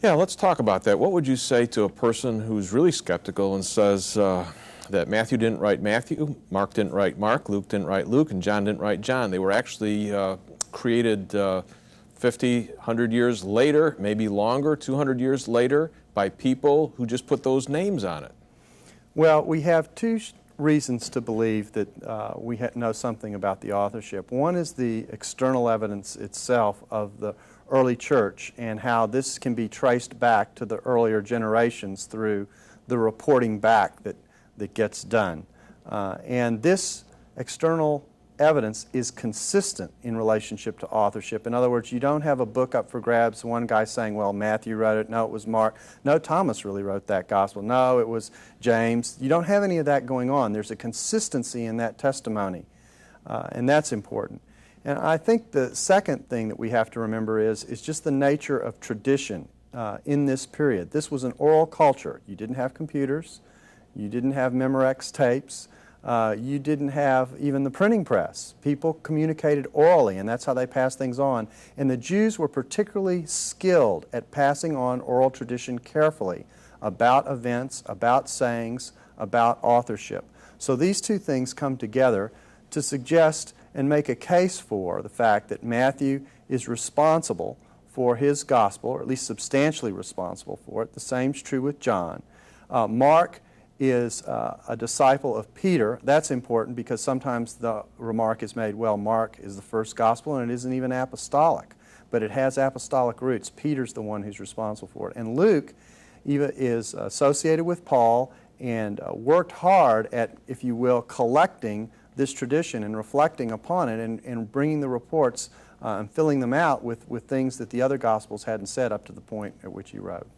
Yeah, let's talk about that. What would you say to a person who's really skeptical and says that Matthew didn't write Matthew, Mark didn't write Mark, Luke didn't write Luke, and John didn't write John? They were actually created 50, 100 years later, maybe longer, 200 years later, by people who just put those names on it. Well, we have two reasons to believe that we know something about the authorship. One is the external evidence itself of the early church and how this can be traced back to the earlier generations through the reporting back that gets done. And this external evidence is consistent in relationship to authorship. In other words, you don't have a book up for grabs, one guy saying, well, Matthew wrote it, no, it was Mark, no, Thomas really wrote that gospel, no, it was James. You don't have any of that going on. There's a consistency in that testimony, and that's important. And I think the second thing that we have to remember is just the nature of tradition in this period. This was an oral culture. You didn't have computers. You didn't have Memorex tapes. You didn't have even the printing press. People communicated orally, and that's how they passed things on. And the Jews were particularly skilled at passing on oral tradition carefully about events, about sayings, about authorship. So these two things come together to suggest and make a case for the fact that Matthew is responsible for his gospel, or at least substantially responsible for it. The same's true with John. Mark is a disciple of Peter. That's important because sometimes the remark is made, well, Mark is the first gospel and it isn't even apostolic, but it has apostolic roots. Peter's the one who's responsible for it. And Luke is associated with Paul and worked hard at, if you will, collecting this tradition and reflecting upon it and bringing the reports and filling them out with things that the other Gospels hadn't said up to the point at which he wrote.